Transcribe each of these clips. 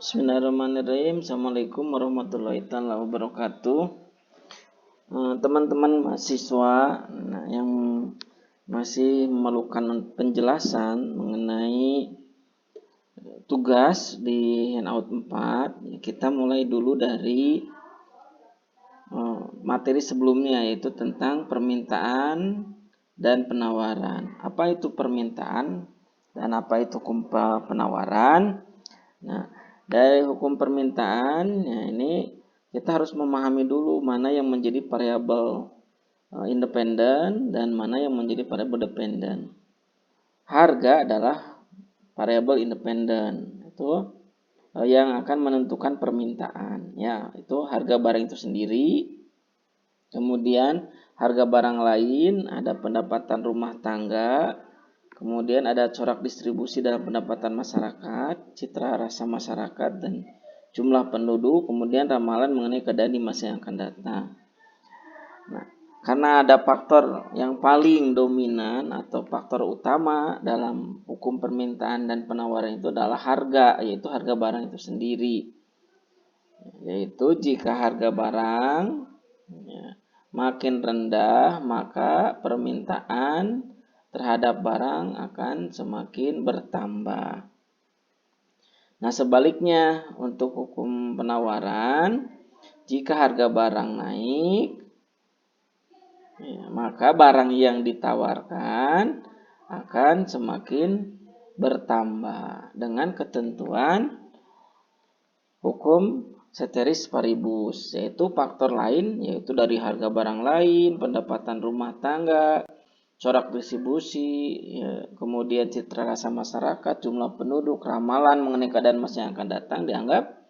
Bismillahirrahmanirrahim. Assalamualaikum warahmatullahi wabarakatuh. Teman-teman mahasiswa yang masih memerlukan penjelasan mengenai tugas di handout 4, kita mulai dulu dari materi sebelumnya, yaitu tentang permintaan dan penawaran. Apa itu permintaan dan apa itu hukum penawaran? Nah, dari hukum permintaan, ya ini kita harus memahami dulu mana yang menjadi variabel independen dan mana yang menjadi variabel dependen. Harga adalah variabel independen, itu yang akan menentukan permintaan. Ya, itu harga barang itu sendiri. Kemudian harga barang lain, ada pendapatan rumah tangga. Kemudian ada corak distribusi dalam pendapatan masyarakat, citra rasa masyarakat, dan jumlah penduduk. Kemudian ramalan mengenai keadaan di masa yang akan datang. Nah, karena ada faktor yang paling dominan atau faktor utama dalam hukum permintaan dan penawaran itu adalah harga, yaitu harga barang itu sendiri. Yaitu jika harga barang makin rendah, maka permintaan terhadap barang akan semakin bertambah. Nah, sebaliknya untuk hukum penawaran, jika harga barang naik, maka barang yang ditawarkan akan semakin bertambah dengan ketentuan hukum ceteris paribus, yaitu faktor lain, yaitu dari harga barang lain, pendapatan rumah tangga, corak distribusi, kemudian citra rasa masyarakat, jumlah penduduk, ramalan mengenai keadaan masa yang akan datang dianggap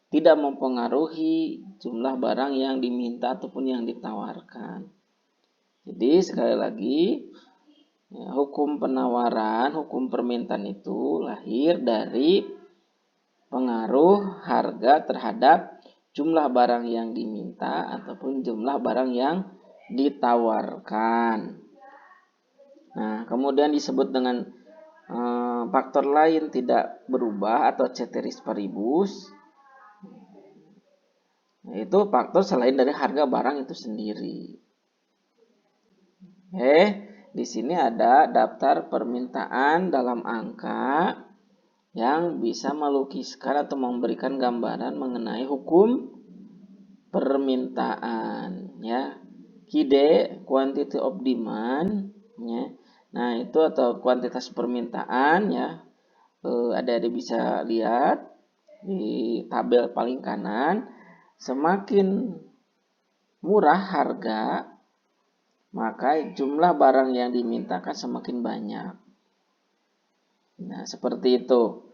tidak mempengaruhi jumlah barang yang diminta ataupun yang ditawarkan. Jadi sekali lagi, hukum penawaran, hukum permintaan itu lahir dari pengaruh harga terhadap jumlah barang yang diminta ataupun jumlah barang yang ditawarkan. Nah, kemudian disebut dengan faktor lain tidak berubah atau ceteris paribus, yaitu faktor selain dari harga barang itu sendiri. Di sini ada daftar permintaan dalam angka yang bisa melukiskan atau memberikan gambaran mengenai hukum permintaan, ya. KIDE, quantity of demand, ya. Nah, itu atau kuantitas permintaan, ya. Adik-adik bisa lihat di tabel paling kanan, semakin murah harga, maka jumlah barang yang dimintakan semakin banyak. Nah, seperti itu.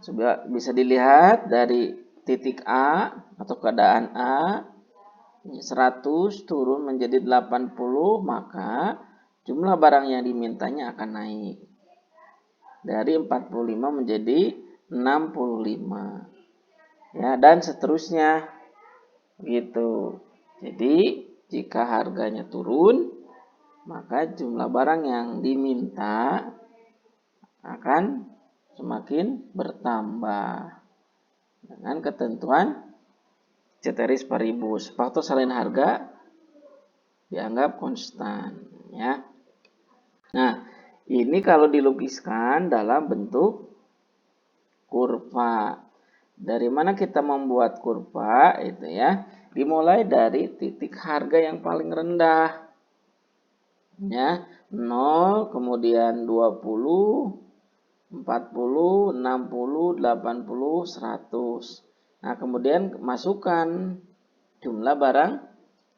Coba bisa dilihat dari titik A atau keadaan A, 100 turun menjadi 80, maka jumlah barang yang dimintanya akan naik dari 45 menjadi 65. Ya, dan seterusnya gitu. Jadi jika harganya turun, maka jumlah barang yang diminta akan semakin bertambah dengan ketentuan ceteris paribus. Faktor selain harga dianggap konstan, ya. Nah, ini kalau dilukiskan dalam bentuk kurva. Dari mana kita membuat kurva itu, ya? Dimulai dari titik harga yang paling rendah, ya, 0, kemudian 20, 40, 60, 80, 100. Nah, kemudian masukkan jumlah barang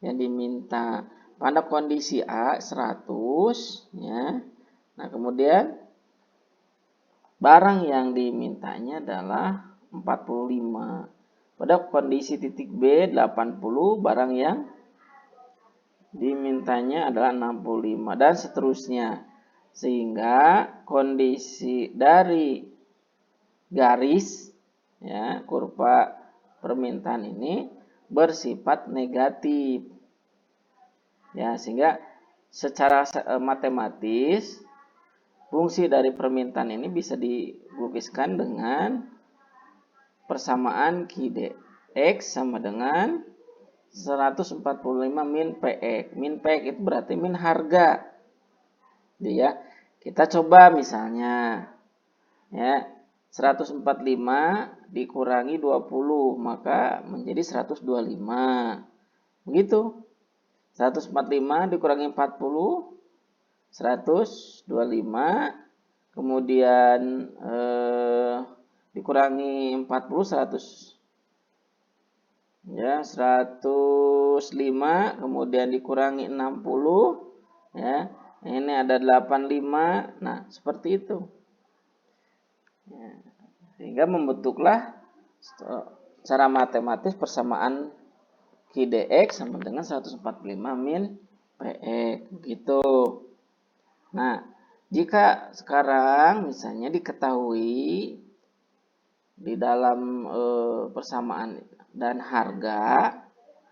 yang diminta. Pada kondisi A 100, ya. Nah, kemudian barang yang dimintanya adalah 45. Pada kondisi titik B 80, barang yang dimintanya adalah 65 dan seterusnya. Sehingga kondisi dari garis, ya, kurva permintaan ini bersifat negatif. Ya, sehingga secara matematis fungsi dari permintaan ini bisa dilukiskan dengan persamaan QDX sama dengan 145 min PX. Min PX itu berarti min harga. Ya, kita coba misalnya ya 145 dikurangi 20 maka menjadi 125. Begitu. 145 dikurangi 40 125, kemudian dikurangi 40 100. Ya, 105 kemudian dikurangi 60 ya. Ini ada 85. Nah, seperti itu. Ya, sehingga membentuklah secara matematis persamaan QDX sama dengan 145 min PX gitu. Nah, jika sekarang misalnya diketahui di dalam persamaan dan harga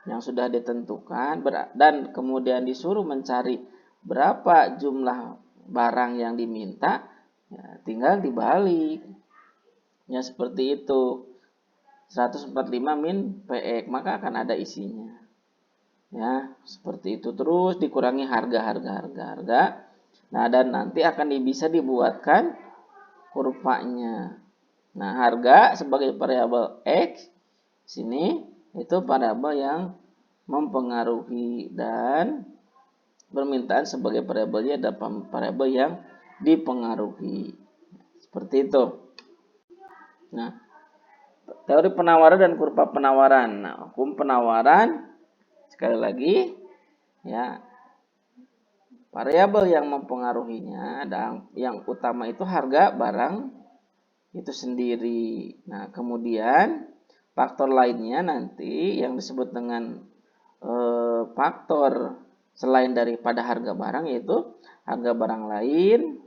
yang sudah ditentukan dan kemudian disuruh mencari berapa jumlah barang yang diminta, ya, tinggal dibalik. Ya seperti itu. 145 min PX, maka akan ada isinya. Ya, seperti itu terus dikurangi harga. Nah, dan nanti akan bisa dibuatkan kurvanya. Nah, harga sebagai variabel X sini itu variabel yang mempengaruhi dan permintaan sebagai variabelnya adalah variabel yang dipengaruhi. Seperti itu. Nah, teori penawaran dan kurva penawaran. Nah, hukum penawaran sekali lagi ya, variabel yang mempengaruhinya dan yang utama itu harga barang itu sendiri. Nah, kemudian faktor lainnya nanti yang disebut dengan faktor selain daripada harga barang, yaitu harga barang lain,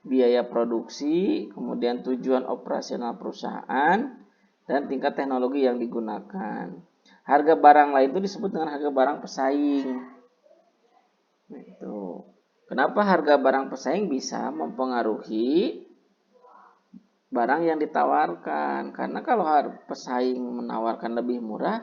biaya produksi, kemudian tujuan operasional perusahaan, dan tingkat teknologi yang digunakan. Harga barang lain itu disebut dengan harga barang pesaing. Nah, itu. Kenapa harga barang pesaing bisa mempengaruhi barang yang ditawarkan? Karena kalau pesaing menawarkan lebih murah,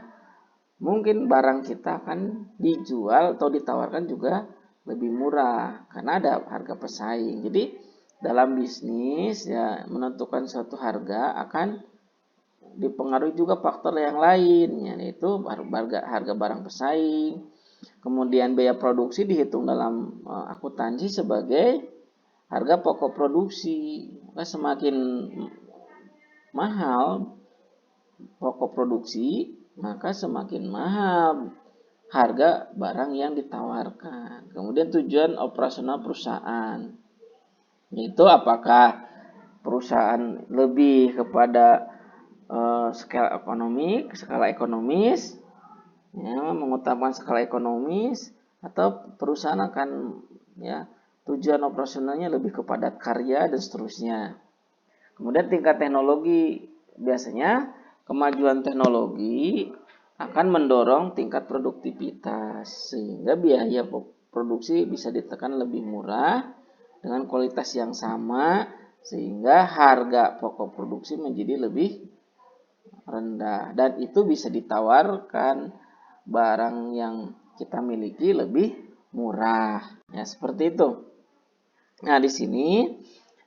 mungkin barang kita akan dijual atau ditawarkan juga lebih murah karena ada harga pesaing. Jadi dalam bisnis ya, menentukan suatu harga akan dipengaruhi juga faktor yang lain, yaitu harga barang pesaing. Kemudian biaya produksi dihitung dalam akuntansi sebagai harga pokok produksi. Maka semakin mahal pokok produksi, maka semakin mahal harga barang yang ditawarkan. Kemudian tujuan operasional perusahaan, yaitu apakah perusahaan lebih kepada skala ekonomis, ya, mengutamakan skala ekonomis, atau perusahaan akan ya tujuan operasionalnya lebih kepada karya dan seterusnya. Kemudian tingkat teknologi, biasanya kemajuan teknologi akan mendorong tingkat produktivitas sehingga biaya produksi bisa ditekan lebih murah dengan kualitas yang sama sehingga harga pokok produksi menjadi lebih rendah dan itu bisa ditawarkan barang yang kita miliki lebih murah. Ya, seperti itu. Nah, di sini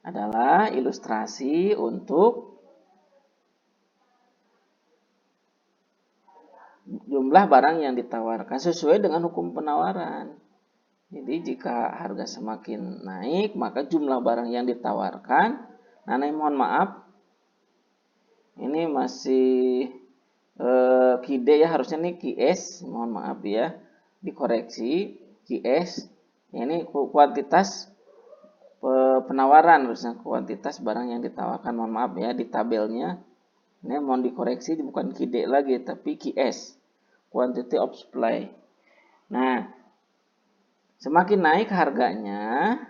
adalah ilustrasi untuk jumlah barang yang ditawarkan sesuai dengan hukum penawaran. Jadi jika harga semakin naik, maka jumlah barang yang ditawarkan. Nah, mohon maaf, ini masih QD ya, harusnya ini QS, mohon maaf ya, dikoreksi QS. Ini kuantitas penawaran, harusnya kuantitas barang yang ditawarkan, mohon maaf ya, di tabelnya ini mohon dikoreksi, bukan QD lagi tapi QS, quantity of supply. Nah, semakin naik harganya,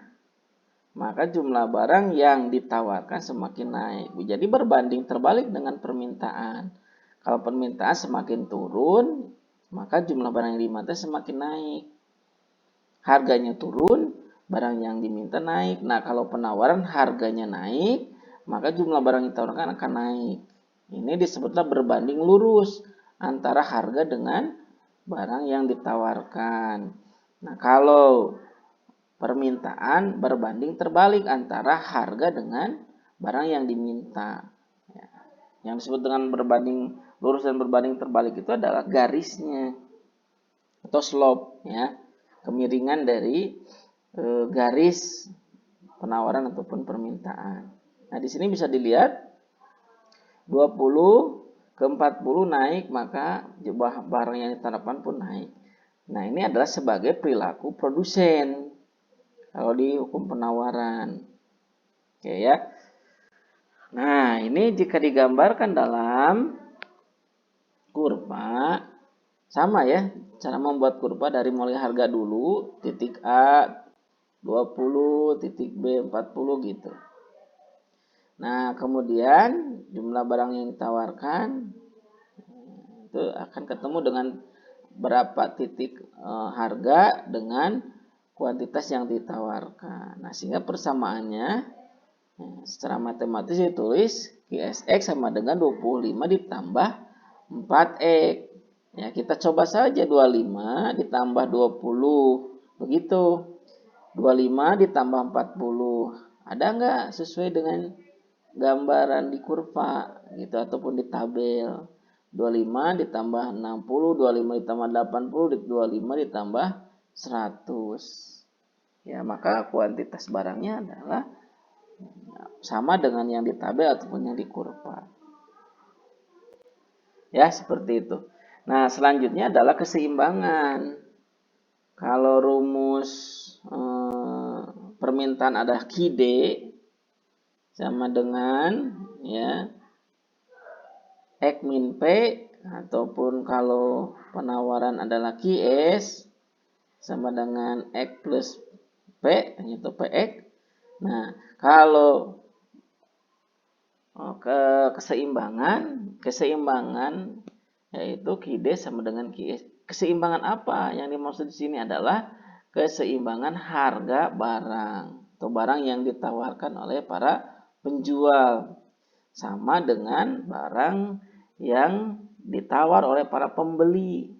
maka jumlah barang yang ditawarkan semakin naik. Jadi berbanding terbalik dengan permintaan. Kalau permintaan semakin turun, maka jumlah barang yang diminta semakin naik. Harganya turun, barang yang diminta naik. Nah, kalau penawaran harganya naik, maka jumlah barang yang ditawarkan akan naik. Ini disebutlah berbanding lurus antara harga dengan barang yang ditawarkan. Nah, kalau permintaan berbanding terbalik antara harga dengan barang yang diminta. Yang disebut dengan berbanding lurus dan berbanding terbalik itu adalah garisnya atau slope, ya, kemiringan dari garis penawaran ataupun permintaan. Nah, di sini bisa dilihat 20 ke 40 naik, maka barang yang ditawarkan pun naik. Nah, ini adalah sebagai perilaku produsen kalau di hukum penawaran. Oke ya. Nah, ini jika digambarkan dalam kurva, sama ya, cara membuat kurva dari mulai harga dulu, titik A 20, titik B 40 gitu. Nah, kemudian jumlah barang yang ditawarkan itu akan ketemu dengan berapa titik harga dengan kuantitas yang ditawarkan. Nah, sehingga persamaannya secara matematis ditulis QSX sama dengan 25 ditambah 4X. Ya, kita coba saja 25 ditambah 20. Begitu. 25 ditambah 40. Ada nggak sesuai dengan gambaran di kurva gitu ataupun di tabel? 25 ditambah 60, 25 ditambah 80, 25 ditambah 100. Ya, maka kuantitas barangnya adalah sama dengan yang di tabel ataupun yang di kurva. Ya, seperti itu. Nah, selanjutnya adalah keseimbangan. Kalau rumus permintaan ada QD sama dengan ya X min P, ataupun kalau penawaran adalah QS sama dengan X plus P, yaitu PX. Nah, kalau keseimbangan yaitu QD sama dengan QS. Keseimbangan apa yang dimaksud di sini adalah keseimbangan harga barang atau barang yang ditawarkan oleh para penjual sama dengan barang yang ditawar oleh para pembeli.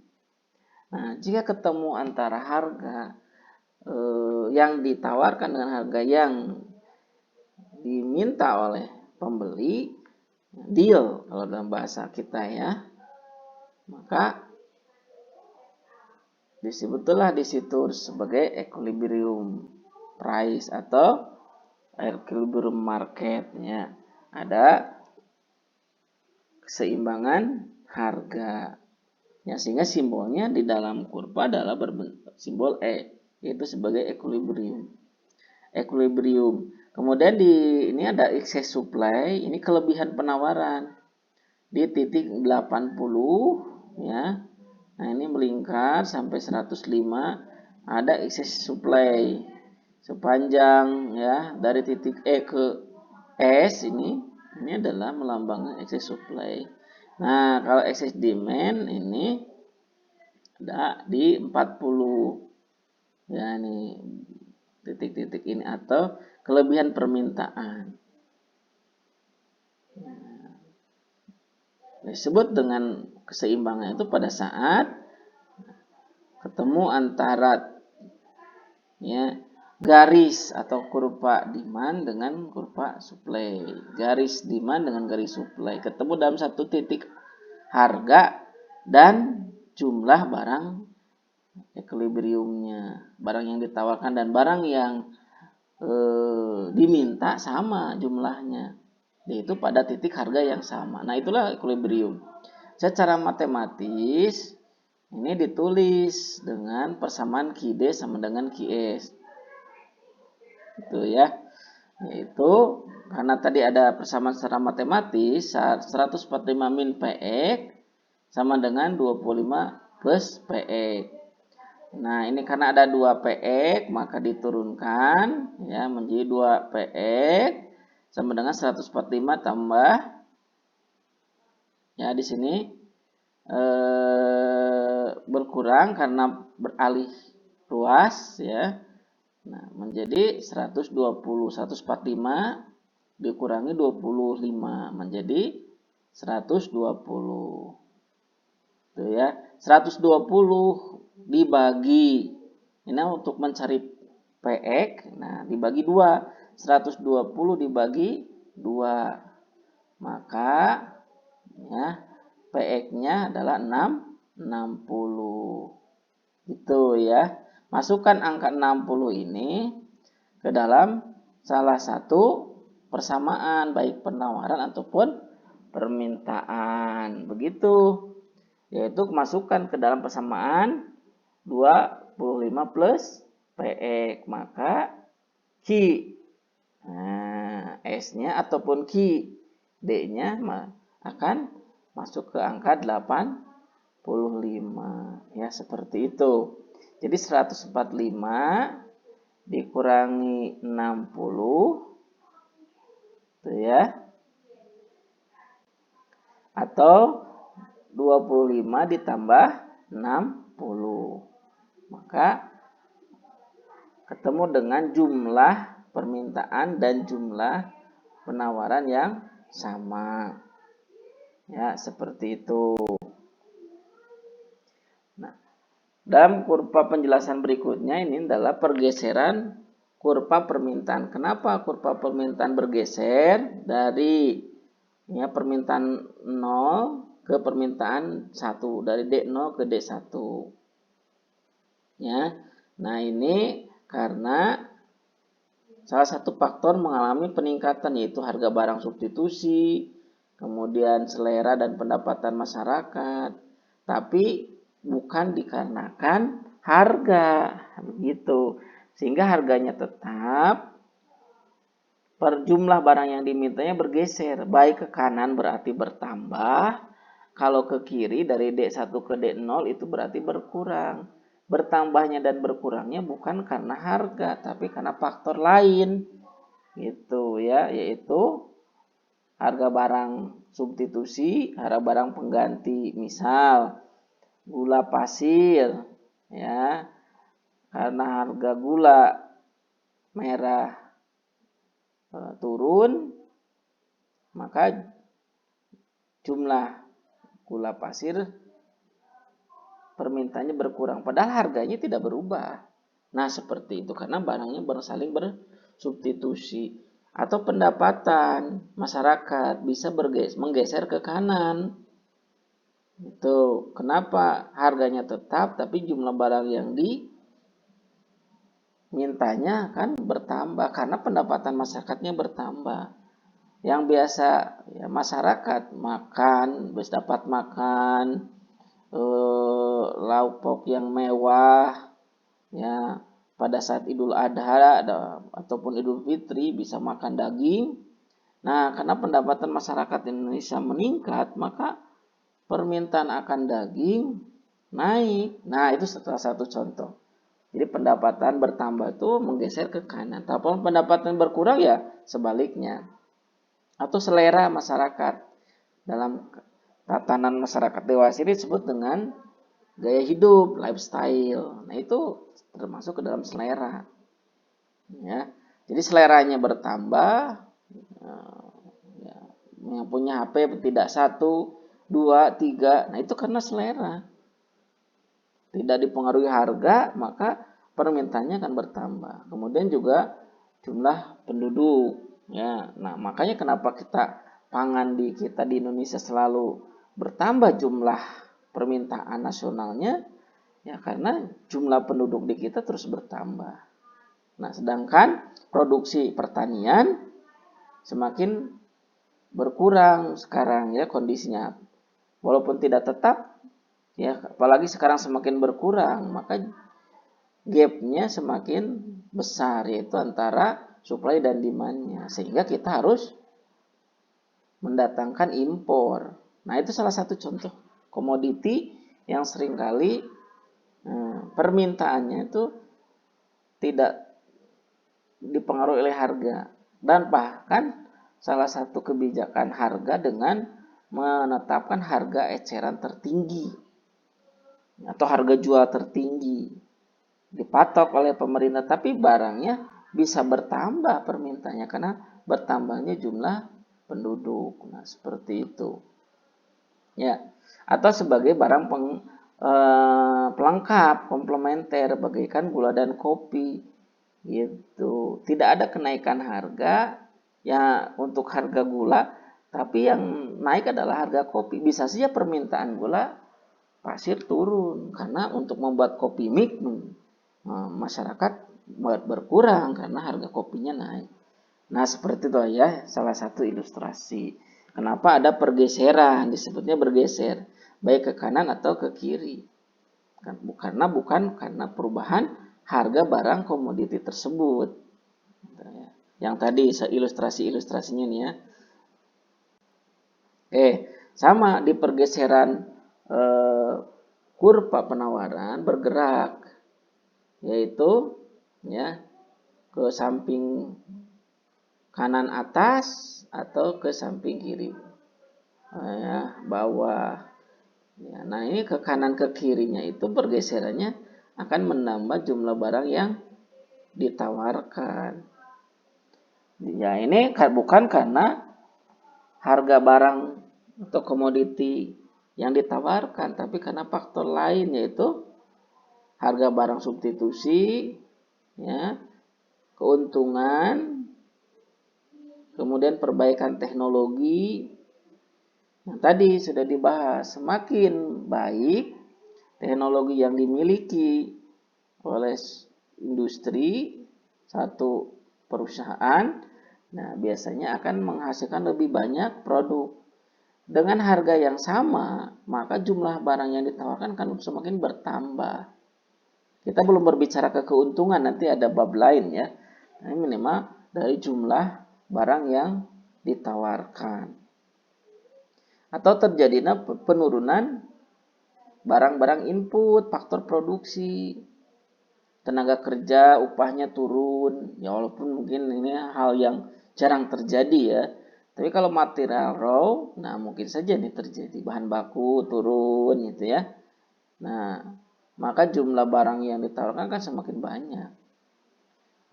Nah, jika ketemu antara harga yang ditawarkan dengan harga yang diminta oleh pembeli, deal kalau dalam bahasa kita ya, maka disebutlah di situ sebagai equilibrium price atau equilibrium market ya. Ada keseimbangan harga. Ya, sehingga simbolnya di dalam kurva adalah berbentuk simbol E, yaitu sebagai equilibrium. Equilibrium. Kemudian ini ada excess supply, ini kelebihan penawaran. Di titik 80 ya. Nah, ini melingkar sampai 105, ada excess supply sepanjang ya dari titik E ke S ini adalah melambangkan excess supply. Nah, kalau excess demand ini ada di 40 ya, ini titik-titik ini atau kelebihan permintaan. Disebut dengan keseimbangan itu pada saat ketemu antara ya garis atau kurva demand dengan kurva supply. Garis demand dengan garis supply ketemu dalam satu titik harga dan jumlah barang equilibriumnya. Barang yang ditawarkan dan barang yang diminta sama jumlahnya, yaitu pada titik harga yang sama. Nah, itulah equilibrium. Secara matematis ini ditulis dengan persamaan QD sama dengan QS. Itu ya. Yaitu karena tadi ada persamaan secara matematis 145 min PX sama dengan 25 plus PX. Nah, ini karena ada 2 PX maka diturunkan ya menjadi 2 PX sama dengan 145 tambah ya di sini berkurang karena beralih ruas ya. Nah, menjadi 145 dikurangi 25 menjadi 120. Tuh ya, 120 dibagi, ini untuk mencari PX, nah dibagi 2, 120 dibagi 2, maka ya PX-nya adalah 60. Gitu ya. Masukkan angka 60 ini ke dalam salah satu persamaan, baik penawaran ataupun permintaan. Begitu. Yaitu masukkan ke dalam persamaan 25 plus PX, maka Q, nah, S-nya ataupun Q, D-nya akan masuk ke angka 85. Ya, seperti itu. Jadi 145 dikurangi 60 itu ya, atau 25 ditambah 60, maka ketemu dengan jumlah permintaan dan jumlah penawaran yang sama. Ya, seperti itu. Nah, dalam kurva penjelasan berikutnya ini adalah pergeseran kurva permintaan. Kenapa kurva permintaan bergeser dari ya permintaan 0 ke permintaan 1, dari D0 ke D1. Ya. Nah, ini karena salah satu faktor mengalami peningkatan, yaitu harga barang substitusi, kemudian selera dan pendapatan masyarakat. Tapi bukan dikarenakan harga, begitu. Sehingga harganya tetap, per jumlah barang yang dimintanya bergeser, baik ke kanan berarti bertambah, kalau ke kiri dari D1 ke D0 itu berarti berkurang. Bertambahnya dan berkurangnya bukan karena harga, tapi karena faktor lain. Gitu ya, yaitu harga barang substitusi, harga barang pengganti. Misal gula pasir ya, karena harga gula merah turun, maka jumlah gula pasir permintaannya berkurang, padahal harganya tidak berubah. Nah, seperti itu karena barangnya saling bersubstitusi. Atau pendapatan masyarakat bisa menggeser ke kanan. Itu kenapa harganya tetap tapi jumlah barang yang mintanya kan bertambah karena pendapatan masyarakatnya bertambah. Yang biasa ya, masyarakat makan, bisa dapat makan lauk pauk yang mewah ya, pada saat Idul Adha ataupun Idul Fitri bisa makan daging. Nah, karena pendapatan masyarakat Indonesia meningkat, maka permintaan akan daging naik. Nah, itu salah satu contoh. Jadi pendapatan bertambah itu menggeser ke kanan. Tapi pendapatan berkurang ya sebaliknya. Atau selera masyarakat. Dalam tatanan masyarakat dewasa ini disebut dengan gaya hidup, lifestyle. Nah, itu termasuk ke dalam selera. Ya. Jadi seleranya bertambah. Yang punya HP tidak 1, 2, 3. Nah, itu karena selera. Tidak dipengaruhi harga, maka permintaannya akan bertambah. Kemudian juga jumlah penduduk. Ya, nah makanya kenapa pangan di Indonesia selalu bertambah jumlah permintaan nasionalnya, ya karena jumlah penduduk di kita terus bertambah. Nah, sedangkan produksi pertanian semakin berkurang sekarang ya kondisinya. Walaupun tidak tetap, ya apalagi sekarang semakin berkurang, maka gapnya semakin besar, yaitu antara supply dan demand-nya, sehingga kita harus mendatangkan impor. Nah, itu salah satu contoh komoditi yang seringkali permintaannya itu tidak dipengaruhi oleh harga, dan bahkan salah satu kebijakan harga dengan menetapkan harga eceran tertinggi atau harga jual tertinggi dipatok oleh pemerintah, tapi barangnya bisa bertambah permintaannya karena bertambahnya jumlah penduduk. Nah, seperti itu. ya, atau sebagai barang pelengkap komplementer bagaikan gula dan kopi gitu. Tidak ada kenaikan harga ya untuk harga gula, tapi yang naik adalah harga kopi. Bisa saja permintaan gula pasir turun karena untuk membuat kopi mix masyarakat berkurang karena harga kopinya naik. Nah, seperti itu ya salah satu ilustrasi. Kenapa ada pergeseran, disebutnya bergeser, baik ke kanan atau ke kiri. Karena bukan karena perubahan harga barang komoditi tersebut. Yang tadi ilustrasi-ilustrasinya nih ya. Sama di pergeseran kurva penawaran bergerak, yaitu ya ke samping kanan atas atau ke samping kiri bawah. Ya, nah ini ke kanan ke kirinya itu pergeserannya akan menambah jumlah barang yang ditawarkan. Ya ini bukan karena harga barang atau komoditi yang ditawarkan, tapi karena faktor lain yaitu harga barang substitusi, ya, keuntungan, kemudian perbaikan teknologi. Yang tadi sudah dibahas, semakin baik teknologi yang dimiliki oleh industri satu perusahaan, nah biasanya akan menghasilkan lebih banyak produk dengan harga yang sama, maka jumlah barang yang ditawarkan kan semakin bertambah. Kita belum berbicara ke keuntungan, nanti ada bab lain ya. Ini minimal dari jumlah barang yang ditawarkan. Atau terjadinya penurunan barang-barang input, faktor produksi, tenaga kerja, upahnya turun. Ya walaupun mungkin ini hal yang jarang terjadi ya. Tapi kalau material raw, nah mungkin saja ini terjadi. Bahan baku turun gitu ya. Nah, maka jumlah barang yang ditawarkan kan semakin banyak.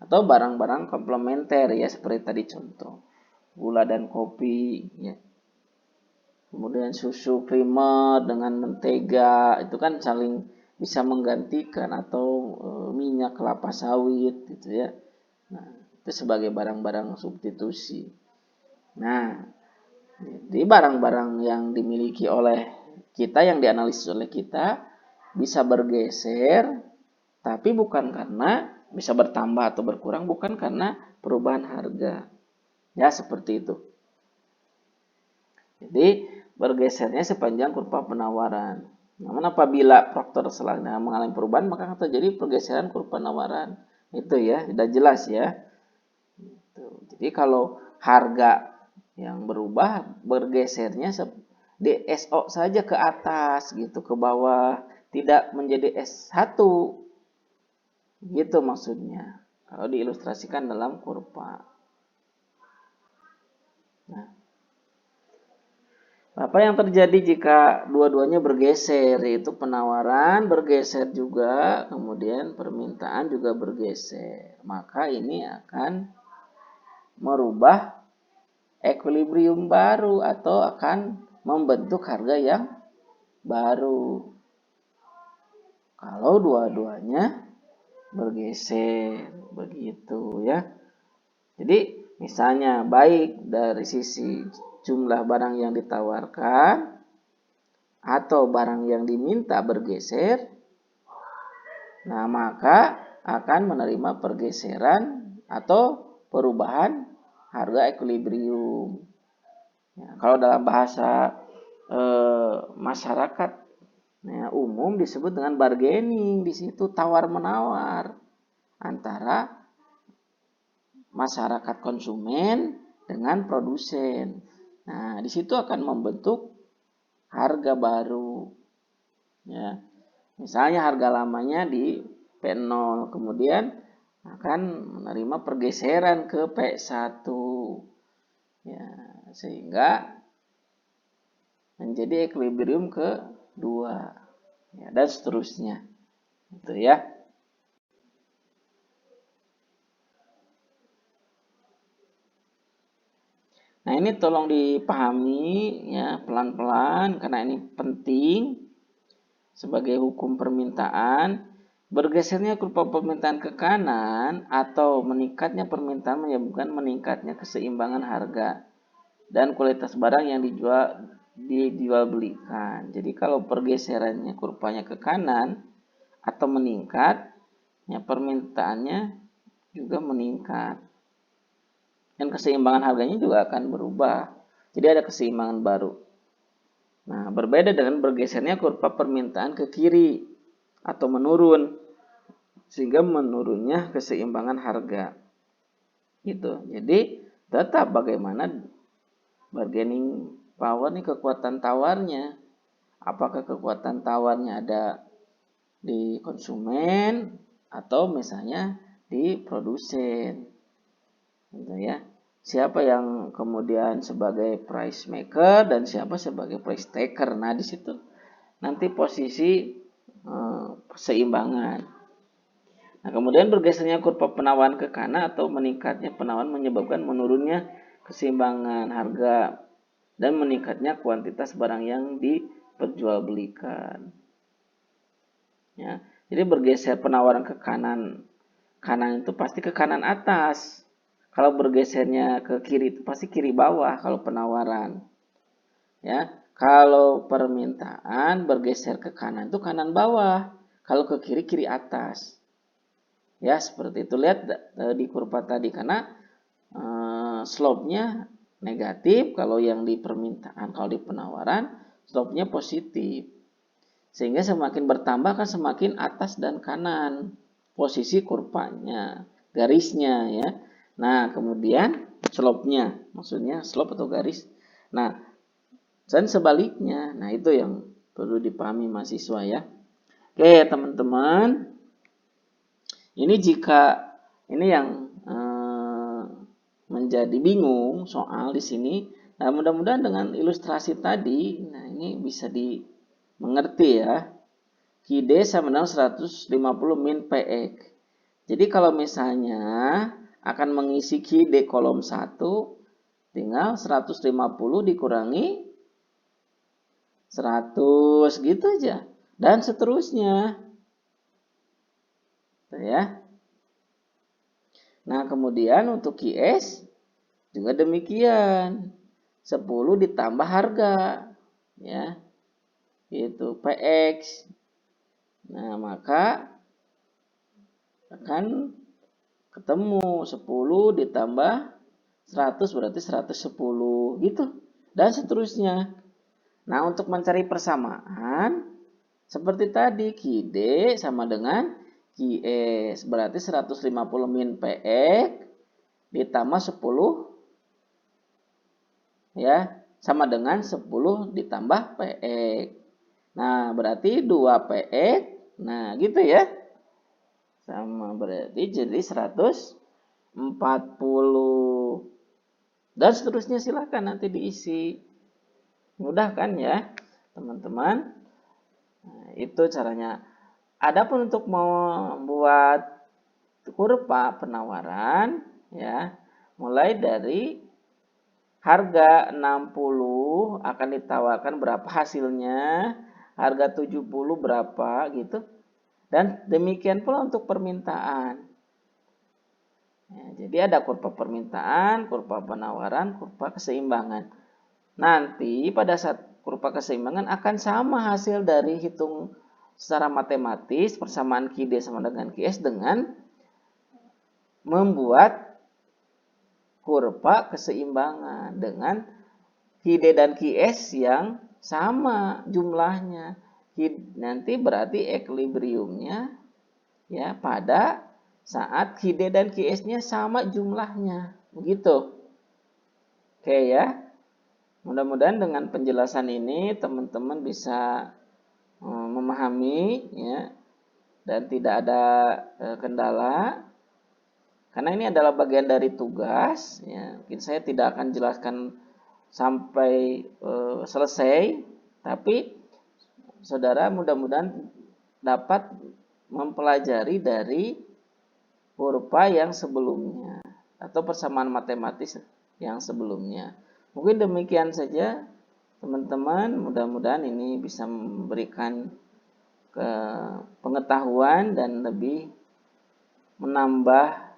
Atau barang-barang komplementer ya seperti tadi contoh. Gula dan kopi ya. Kemudian susu primer dengan mentega itu kan saling bisa menggantikan, atau minyak kelapa sawit gitu ya. Nah, itu sebagai barang-barang substitusi. Nah, jadi barang-barang yang dimiliki oleh kita, yang dianalisis oleh kita bisa bergeser, tapi bukan karena bisa bertambah atau berkurang, bukan karena perubahan harga. Ya, seperti itu. Jadi bergesernya sepanjang kurva penawaran. Namun apabila faktor selanjutnya mengalami perubahan, maka akan terjadi pergeseran kurva penawaran. Itu ya, sudah jelas ya. Jadi kalau harga yang berubah, bergesernya di SO saja ke atas gitu, ke bawah, tidak menjadi S1. Gitu maksudnya. Kalau diilustrasikan dalam kurva. Nah, apa yang terjadi jika dua-duanya bergeser, yaitu penawaran bergeser juga, kemudian permintaan juga bergeser. Maka ini akan merubah equilibrium baru atau akan membentuk harga yang baru. Kalau dua-duanya bergeser, begitu ya. Jadi misalnya baik dari sisi jumlah barang yang ditawarkan atau barang yang diminta bergeser, nah maka akan menerima pergeseran atau perubahan harga equilibrium. Ya, kalau dalam bahasa masyarakat ya, umum disebut dengan bargaining. Di situ tawar menawar antara masyarakat konsumen dengan produsen. Nah, di situ akan membentuk harga baru. Ya. Misalnya harga lamanya di P0, kemudian akan menerima pergeseran ke P1. Ya, sehingga menjadi equilibrium kedua. Ya, dan seterusnya. Itu ya. Nah, ini tolong dipahami ya pelan-pelan karena ini penting sebagai hukum permintaan. Bergesernya kurva permintaan ke kanan atau meningkatnya permintaan menyebabkan meningkatnya keseimbangan harga dan kualitas barang yang dijual belikan. Jadi kalau pergeserannya kurvanya ke kanan atau meningkat, ya permintaannya juga meningkat. Dan keseimbangan harganya juga akan berubah. Jadi ada keseimbangan baru. Nah, berbeda dengan bergesernya kurva permintaan ke kiri atau menurun, sehingga menurunnya keseimbangan harga. Gitu. Jadi tetap bagaimana bargaining power nih, kekuatan tawarnya. Apakah kekuatan tawarnya ada di konsumen atau misalnya di produsen. Gitu ya. Siapa yang kemudian sebagai price maker dan siapa sebagai price taker. Nah, di situ nanti posisi keseimbangan. Nah, kemudian bergesernya kurva penawaran ke kanan atau meningkatnya penawaran menyebabkan menurunnya keseimbangan harga dan meningkatnya kuantitas barang yang diperjualbelikan. Ya, jadi bergeser penawaran ke kanan, kanan itu pasti ke kanan atas. Kalau bergesernya ke kiri itu pasti kiri bawah kalau penawaran. Ya, kalau permintaan bergeser ke kanan itu kanan bawah, kalau ke kiri kiri atas. Ya, seperti itu. Lihat di kurva tadi karena slope-nya negatif kalau yang di permintaan, kalau di penawaran slope-nya positif. Sehingga semakin bertambah kan semakin atas dan kanan posisi kurvanya, garisnya ya. Nah, kemudian slope-nya, maksudnya slope atau garis. Nah, dan sebaliknya. Nah, itu yang perlu dipahami mahasiswa ya. Oke, teman-teman. Ini jika ini yang menjadi bingung soal di sini. Nah, mudah-mudahan dengan ilustrasi tadi, nah ini bisa dimengerti ya. QD sama dengan 150 min PX. Jadi kalau misalnya akan mengisi QD kolom 1, tinggal 150 dikurangi 100 gitu aja. Dan seterusnya. Ya. Nah, kemudian untuk QS juga demikian. 10 ditambah harga. Ya. Itu PX. Nah, maka akan ketemu 10 ditambah 100 berarti 110 gitu. Dan seterusnya. Nah, untuk mencari persamaan seperti tadi QD sama dengan QS. Berarti 150 min PX ditambah 10 ya sama dengan 10 ditambah PX. Nah, berarti 2 PX. Nah, gitu ya. Sama berarti jadi 140. Dan seterusnya silakan nanti diisi. Mudah kan ya, teman-teman? Nah, itu caranya. Adapun untuk membuat kurva penawaran ya, mulai dari harga 60 akan ditawarkan berapa hasilnya, harga 70 berapa gitu. Dan demikian pula untuk permintaan. Ya, jadi ada kurva permintaan, kurva penawaran, kurva keseimbangan. Nanti pada saat kurva keseimbangan akan sama hasil dari hitung secara matematis persamaan QD sama dengan QS dengan membuat kurva keseimbangan dengan QD dan QS yang sama jumlahnya. Nanti berarti equilibriumnya ya pada saat QD dan QS-nya sama jumlahnya. Begitu. Oke ya. Mudah-mudahan dengan penjelasan ini teman-teman bisa memahami ya dan tidak ada kendala. Karena ini adalah bagian dari tugas, ya. Mungkin saya tidak akan jelaskan sampai selesai, tapi saudara mudah-mudahan dapat mempelajari dari kurva yang sebelumnya atau persamaan matematis yang sebelumnya. Mungkin demikian saja teman-teman, mudah-mudahan ini bisa memberikan pengetahuan dan lebih menambah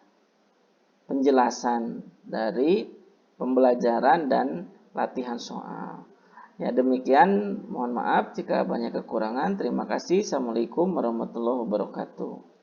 penjelasan dari pembelajaran dan latihan soal. Ya demikian, mohon maaf jika banyak kekurangan. Terima kasih. Assalamualaikum warahmatullahi wabarakatuh.